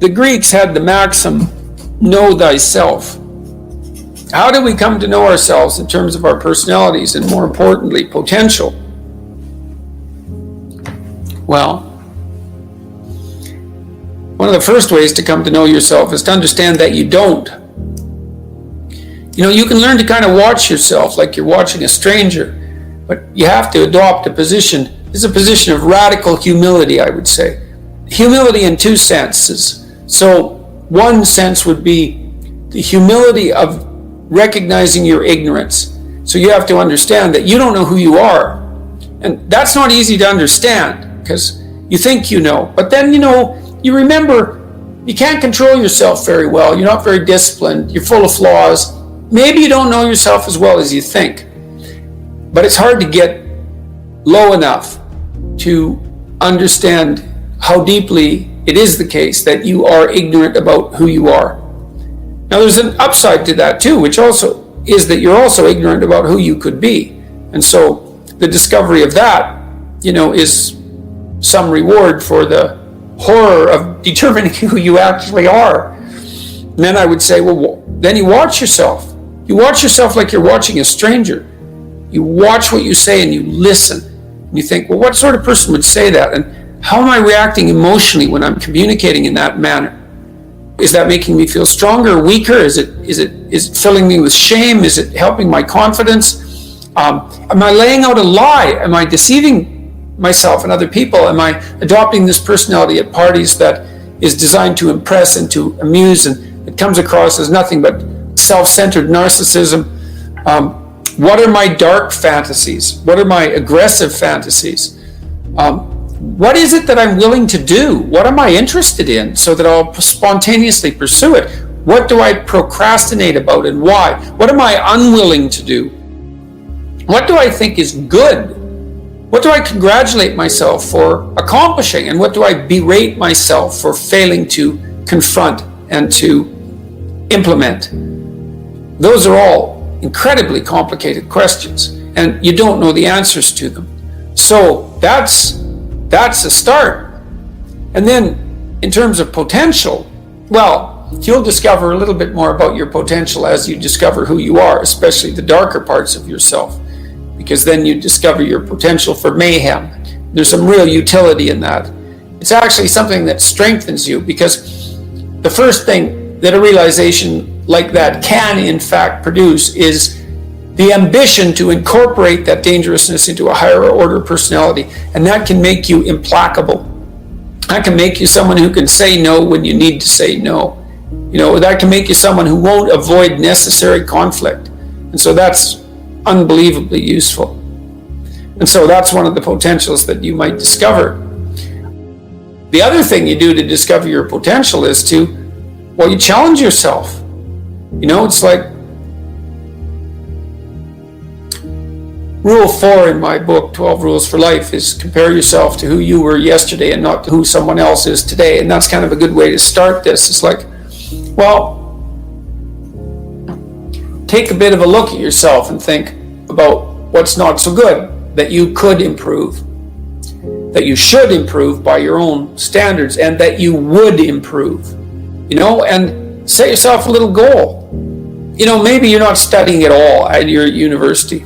the Greeks had the maxim, know thyself. How do we come to know ourselves in terms of our personalities and, more importantly, potential? Well, one of the first ways to come to know yourself is to understand that you don't. You can learn to kind of watch yourself like you're watching a stranger, but you have to adopt a position. It's a position of radical humility, I would say. Humility in two senses. So one sense would be the humility of recognizing your ignorance. So you have to understand that you don't know who you are. And that's not easy to understand because you think you know. But then, you remember you can't control yourself very well. You're not very disciplined. You're full of flaws. Maybe you don't know yourself as well as you think. But it's hard to get low enough to understand how deeply it is the case that you are ignorant about who you are. Now there's an upside to that too, which also is that you're also ignorant about who you could be. And so the discovery of that, is some reward for the horror of determining who you actually are. And then I would say, well, then you watch yourself. You watch yourself like you're watching a stranger. You watch what you say and you listen. And you think, well, what sort of person would say that? And how am I reacting emotionally when I'm communicating in that manner? Is that making me feel stronger or weaker? Is it filling me with shame? Is it helping my confidence? Am I laying out a lie? Am I deceiving myself and other people? Am I adopting this personality at parties that is designed to impress and to amuse, and it comes across as nothing but self-centered narcissism? What are my dark fantasies? What are my aggressive fantasies? What is it that I'm willing to do? What am I interested in so that I'll spontaneously pursue it? What do I procrastinate about and why? What am I unwilling to do? What do I think is good? What do I congratulate myself for accomplishing? And what do I berate myself for failing to confront and to implement? Those are all incredibly complicated questions, and you don't know the answers to them. So that's a start. And then in terms of potential, well, you'll discover a little bit more about your potential as you discover who you are, especially the darker parts of yourself, because then you discover your potential for mayhem. There's some real utility in that. It's actually something that strengthens you, because the first thing that a realization like that can in fact produce is the ambition to incorporate that dangerousness into a higher order personality. And that can make you implacable. That can make you someone who can say no when you need to say no. That can make you someone who won't avoid necessary conflict. And so that's unbelievably useful. And so that's one of the potentials that you might discover. The other thing you do to discover your potential is you challenge yourself. It's like Rule 4 in my book, 12 Rules for Life, is compare yourself to who you were yesterday and not to who someone else is today. And that's kind of a good way to start this. It's like, take a bit of a look at yourself and think about what's not so good that you could improve, that you should improve by your own standards, and that you would improve, and set yourself a little goal. Maybe you're not studying at all at your university.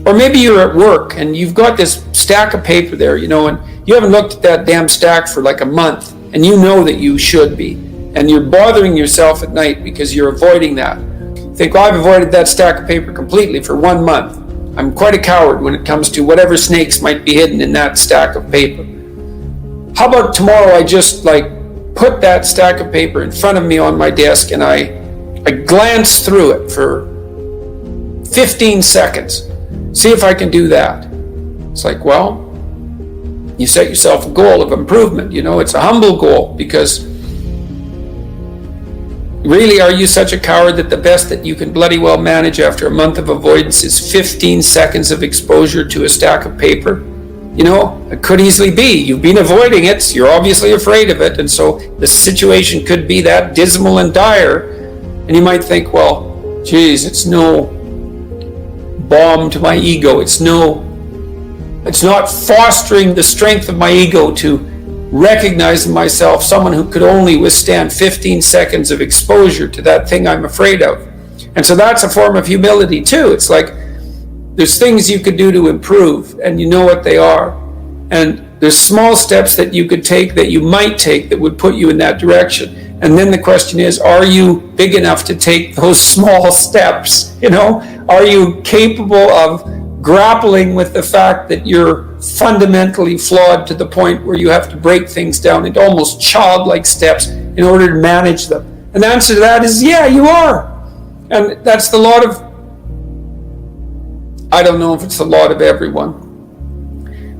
Or maybe you're at work and you've got this stack of paper there, and you haven't looked at that damn stack for like a month, and you know that you should be. And you're bothering yourself at night because you're avoiding that. You think, I've avoided that stack of paper completely for 1 month. I'm quite a coward when it comes to whatever snakes might be hidden in that stack of paper. How about tomorrow I just put that stack of paper in front of me on my desk and I glance through it for 15 seconds. See if I can do that. It's like, you set yourself a goal of improvement. It's a humble goal, because really, are you such a coward that the best that you can bloody well manage after a month of avoidance is 15 seconds of exposure to a stack of paper? It could easily be. You've been avoiding it, you're obviously afraid of it, and so the situation could be that dismal and dire. And you might think, it's no bomb to my ego. It's not fostering the strength of my ego to recognize in myself someone who could only withstand 15 seconds of exposure to that thing I'm afraid of. And so that's a form of humility too. It's like there's things you could do to improve, and you know what they are. And there's small steps that you could take, that you might take, that would put you in that direction. And then the question is, are you big enough to take those small steps? Are you capable of grappling with the fact that you're fundamentally flawed to the point where you have to break things down into almost childlike steps in order to manage them? And the answer to that is, yeah, you are. And that's the lot of, I don't know if it's the lot of everyone.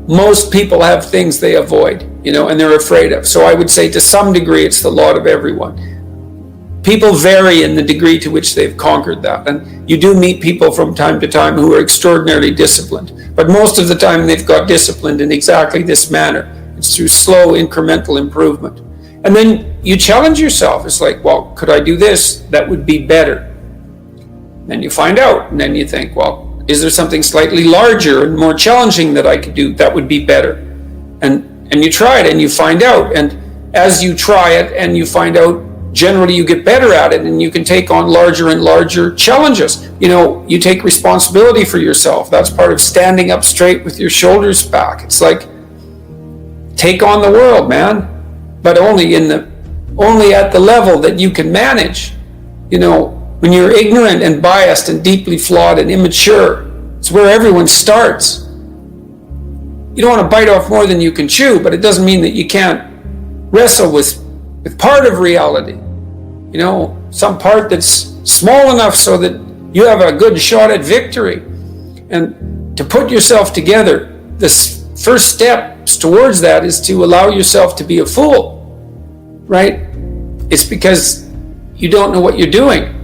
Most people have things they avoid, and they're afraid of. So I would say to some degree, it's the lot of everyone. People vary in the degree to which they've conquered that. And you do meet people from time to time who are extraordinarily disciplined. But most of the time, they've got disciplined in exactly this manner. It's through slow, incremental improvement. And then you challenge yourself. It's like, well, could I do this? That would be better. Then you find out, and then you think, well, is there something slightly larger and more challenging that I could do that would be better? And you try it and you find out. And as you try it and you find out, generally you get better at it, and you can take on larger and larger challenges. You take responsibility for yourself. That's part of standing up straight with your shoulders back. It's like, take on the world, man, but only at the level that you can manage. When you're ignorant and biased and deeply flawed and immature, it's where everyone starts. You don't want to bite off more than you can chew, but it doesn't mean that you can't wrestle with part of reality. Some part that's small enough so that you have a good shot at victory. And to put yourself together, the first steps towards that is to allow yourself to be a fool, right? It's because you don't know what you're doing.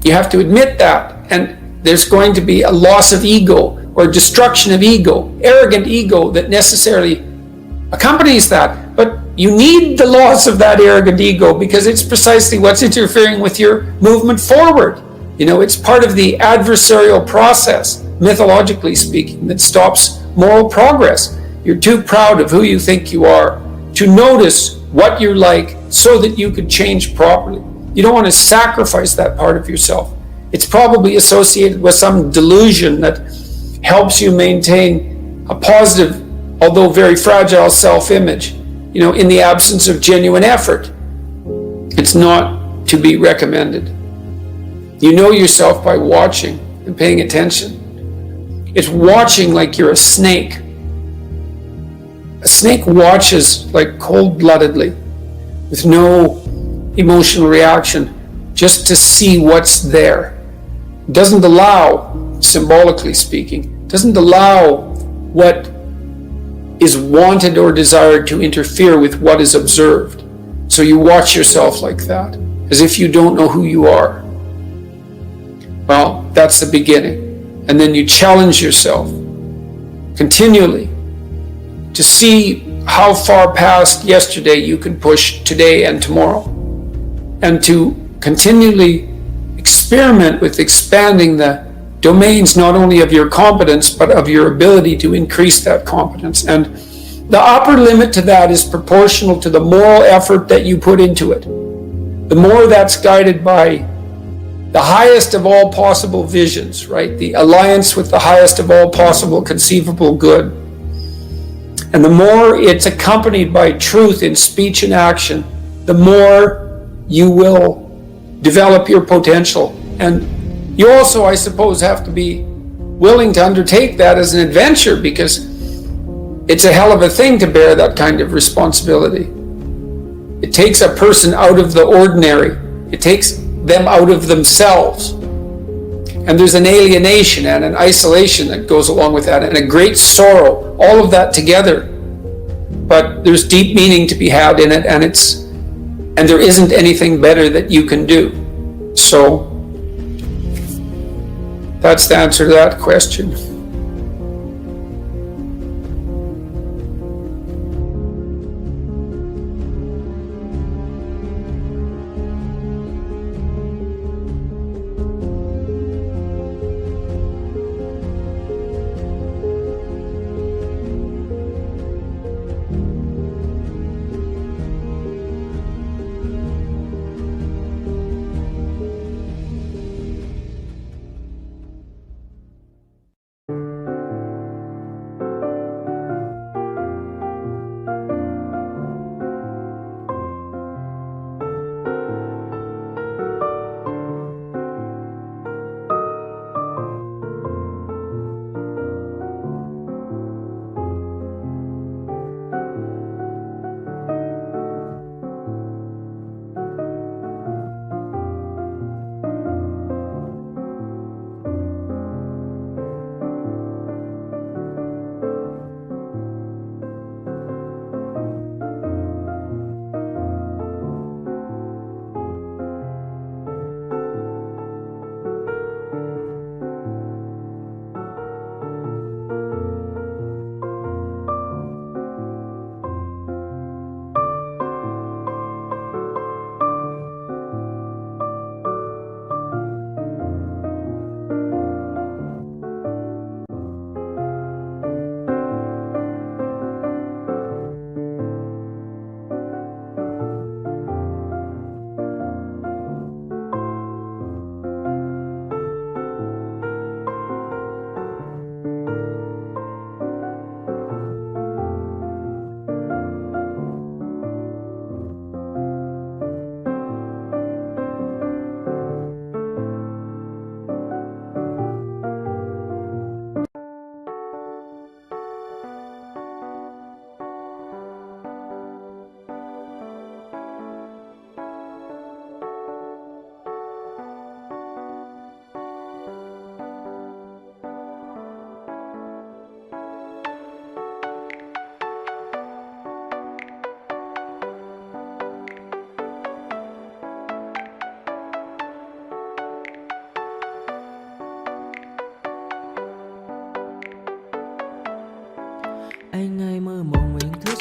You have to admit that, and there's going to be a loss of ego or destruction of ego, arrogant ego that necessarily accompanies that. But you need the loss of that arrogant ego because it's precisely what's interfering with your movement forward. It's part of the adversarial process, mythologically speaking, that stops moral progress. You're too proud of who you think you are to notice what you're like so that you could change properly. You don't want to sacrifice that part of yourself. It's probably associated with some delusion that helps you maintain a positive, although very fragile self-image, in the absence of genuine effort. It's not to be recommended. You know yourself by watching and paying attention. It's watching like you're a snake. A snake watches like cold-bloodedly, with no emotional reaction, just to see what's there. It doesn't allow, symbolically speaking, doesn't allow what is wanted or desired to interfere with what is observed. So you watch yourself like that, as if you don't know who you are. Well, that's the beginning. And then you challenge yourself continually to see how far past yesterday you can push today and tomorrow, and to continually experiment with expanding the domains not only of your competence but of your ability to increase that competence. And the upper limit to that is proportional to the moral effort that you put into it. The more that's guided by the highest of all possible visions, right? The alliance with the highest of all possible conceivable good. And the more it's accompanied by truth in speech and action, the more you will develop your potential. And you also, I suppose, have to be willing to undertake that as an adventure, because it's a hell of a thing to bear that kind of responsibility. It takes a person out of the ordinary. It takes them out of themselves. And there's an alienation and an isolation that goes along with that, and a great sorrow, all of that together. But there's deep meaning to be had in it, and there isn't anything better that you can do. So that's the answer to that question.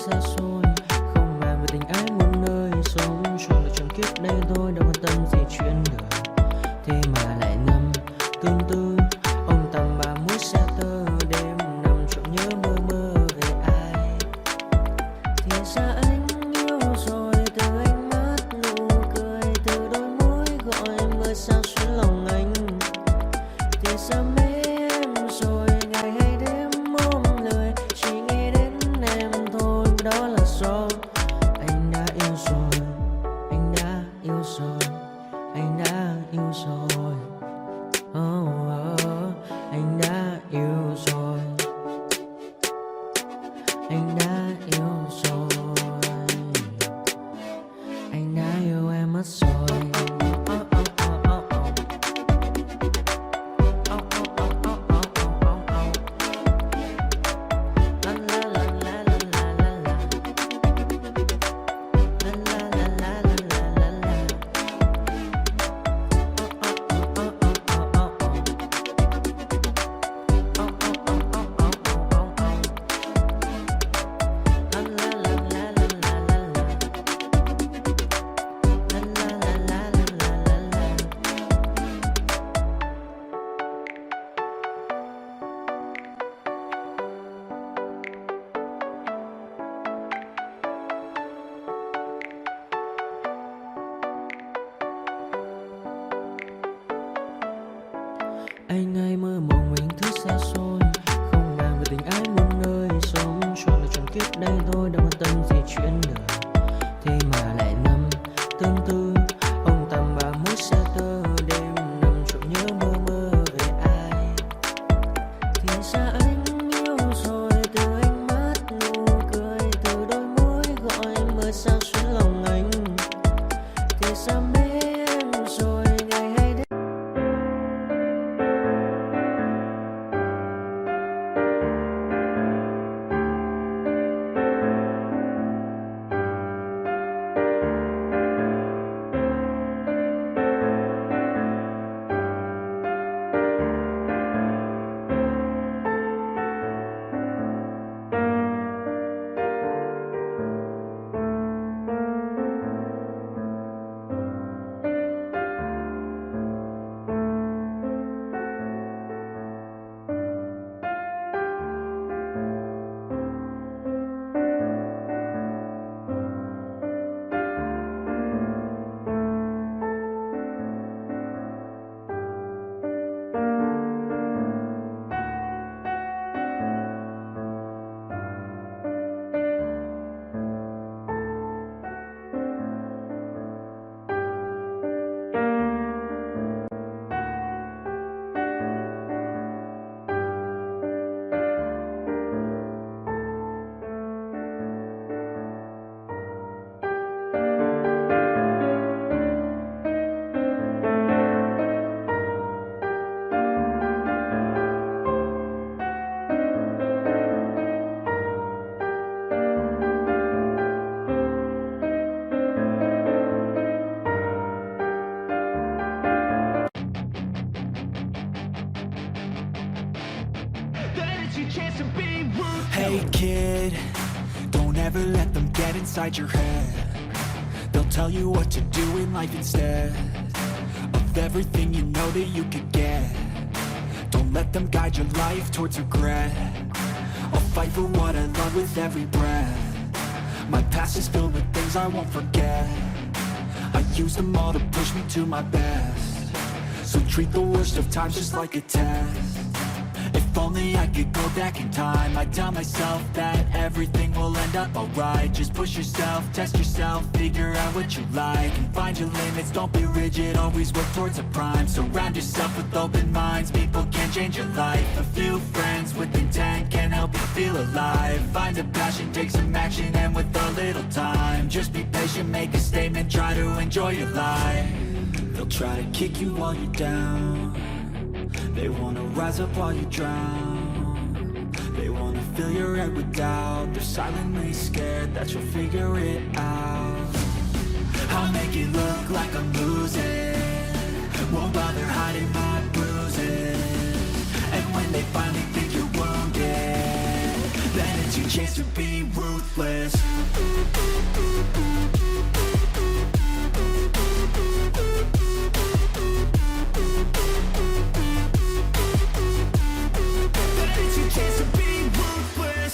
xa xôi, không màng về tình ái muôn nơi. Sống trọn đời trọn kiếp đây thôi, đâu quan tâm gì chuyện đời. Thế mà lại ngâm tương tư ông tầm bà mũi xa tơ. Đêm nằm trộm nhớ mơ mơ về ai. Thì ra anh yêu rồi, từ ánh mắt nụ cười, từ đôi môi gọi mưa sao xuyến lòng anh. Thì ra mê em rồi, ngày hay đêm ôm lời, chỉ nghĩ đến em thôi. Đó là do anh đã yêu rồi, anh đã yêu rồi, anh đã yêu rồi. Anh đã yêu rồi, anh đã yêu rồi, anh đã yêu em mất rồi. Anh hay mơ mộng mình thứ xa xôi, không màng về tình ái muôn nơi. Sống trọn đời trọn kiếp đây thôi, đâu quan tâm gì chuyện đời. Thế mà lại nằm tương tư ông tầm bà mũi xa tơ. Đêm nằm trộm nhớ mơ mơ về ai. Thì ra anh yêu rồi, từ ánh mắt nụ cười, từ đôi môi gọi mưa sao xuyến lòng anh. Thì ra mê em rồi, ngày hay đêm. Hey kid, don't ever let them get inside your head. They'll tell you what to do in life instead of everything you know that you could get. Don't let them guide your life towards regret. I'll fight for what I love with every breath. My past is filled with things I won't forget. I use them all to push me to my best. So treat the worst of times just like a test. If only I could go back in time, I'd tell myself that everything will end up alright. Just push yourself, test yourself, figure out what you like, and find your limits, don't be rigid, always work towards a prime. Surround yourself with open minds, people can change your life. A few friends with intent can help you feel alive. Find a passion, take some action, and with a little time, just be patient, make a statement, try to enjoy your life. They'll try to kick you while you're down. They wanna rise up while you drown. They wanna fill your head with doubt. They're silently scared that you'll figure it out. I'll make it look like I'm losing, won't bother hiding my bruises. And when they finally think you're wounded, then it's you your chance to be ruthless. It's your chance to be ruthless.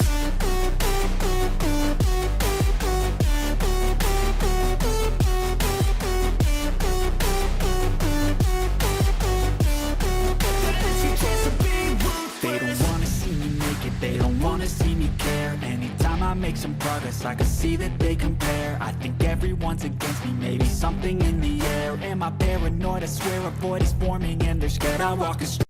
It's your chance to be ruthless. They don't wanna see me make it, they don't wanna see me care. Anytime I make some progress, I can see that they compare. I think everyone's against me, maybe something in the air. Am I paranoid? I swear a void is forming and they're scared I walk a straight